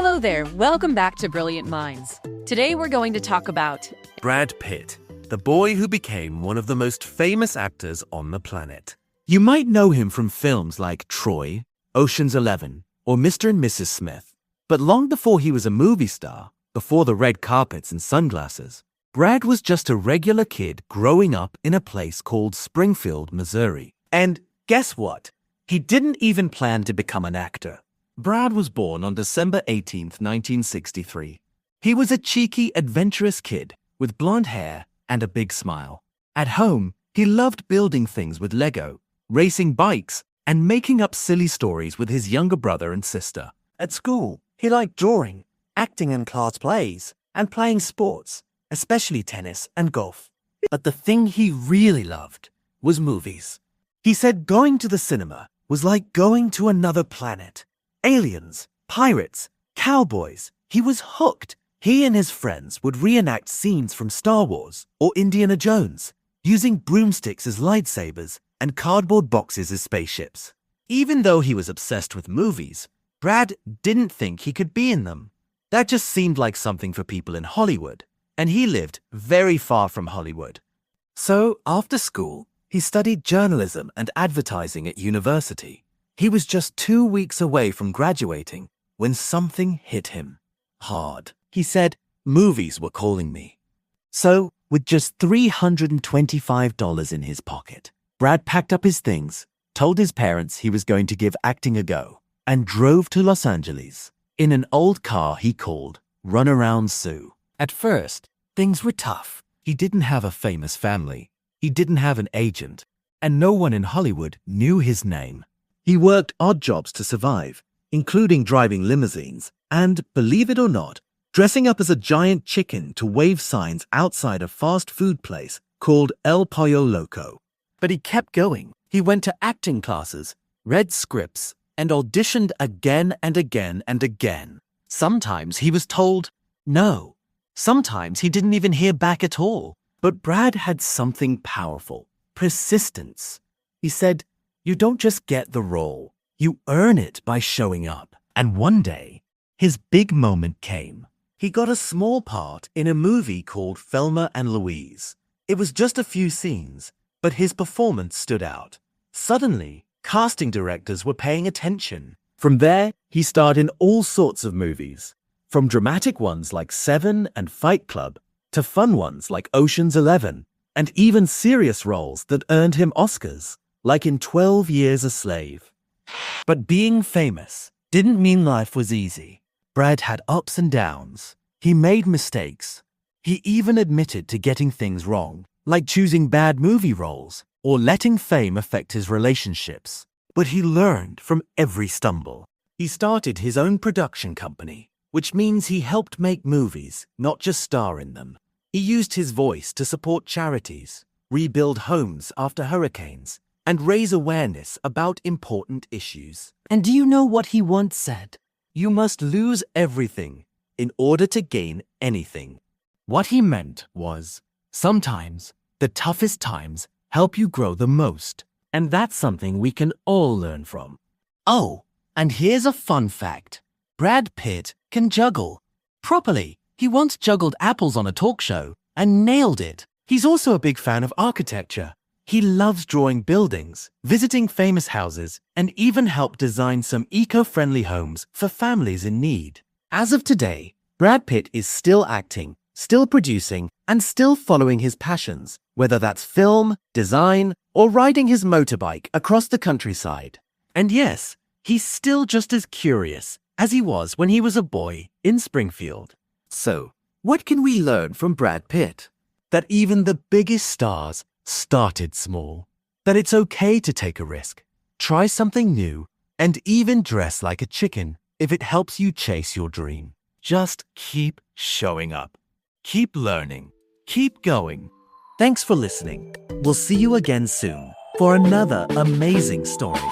Hello there, welcome back to Brilliant Minds. Today we're going to talk about Brad Pitt, the boy who became one of the most famous actors on the planet. You might know him from films like Troy, Ocean's 11, or Mr. and Mrs. Smith. But long before he was a movie star, before the red carpets and sunglasses, Brad was just a regular kid growing up in a place called Springfield, Missouri. And guess what? He didn't even plan to become an actor. Brad was born on December 18, 1963. He was a cheeky, adventurous kid with blonde hair and a big smile. At home, he loved building things with Lego, racing bikes, and making up silly stories with his younger brother and sister. At school, he liked drawing, acting in class plays, and playing sports, especially tennis and golf. But the thing he really loved was movies. He said going to the cinema was like going to another planet. Aliens, pirates, cowboys. He was hooked. He and his friends would reenact scenes from Star Wars or Indiana Jones, using broomsticks as lightsabers and cardboard boxes as spaceships. Even though he was obsessed with movies, Brad didn't think he could be in them. That just seemed like something for people in Hollywood, and he lived very far from Hollywood. So, after school, he studied journalism and advertising at university. He was just 2 weeks away from graduating when something hit him hard. He said, movies were calling me. So, with just $325 in his pocket, Brad packed up his things, told his parents he was going to give acting a go, and drove to Los Angeles in an old car he called Runaround Sue. At first, things were tough. He didn't have a famous family. He didn't have an agent, and no one in Hollywood knew his name. He worked odd jobs to survive, including driving limousines and, believe it or not, dressing up as a giant chicken to wave signs outside a fast food place called El Pollo Loco. But he kept going. He went to acting classes, read scripts, and auditioned again and again and again. Sometimes he was told no. Sometimes he didn't even hear back at all. But Brad had something powerful: persistence. He said, you don't just get the role, you earn it by showing up. And one day, his big moment came. He got a small part in a movie called Thelma and Louise. It was just a few scenes, but his performance stood out. Suddenly, casting directors were paying attention. From there, he starred in all sorts of movies, from dramatic ones like Seven and Fight Club, to fun ones like Ocean's 11, and even serious roles that earned him Oscars, like in 12 Years a Slave. But being famous didn't mean life was easy. Brad had ups and downs. He made mistakes. He even admitted to getting things wrong, like choosing bad movie roles or letting fame affect his relationships. But he learned from every stumble. He started his own production company, which means he helped make movies, not just star in them. He used his voice to support charities, rebuild homes after hurricanes, and raise awareness about important issues. And do you know what he once said? You must lose everything in order to gain anything. What he meant was, sometimes the toughest times help you grow the most. And that's something we can all learn from. Oh, and here's a fun fact. Brad Pitt can juggle properly. He once juggled apples on a talk show and nailed it. He's also a big fan of architecture. He loves drawing buildings, visiting famous houses, and even helped design some eco-friendly homes for families in need. As of today, Brad Pitt is still acting, still producing, and still following his passions, whether that's film, design, or riding his motorbike across the countryside. And yes, he's still just as curious as he was when he was a boy in Springfield. So, what can we learn from Brad Pitt? That even the biggest stars started small. That it's okay to take a risk, try something new, and even dress like a chicken if it helps you chase your dream. Just keep showing up. Keep learning. Keep going. Thanks for listening. We'll see you again soon for another amazing story.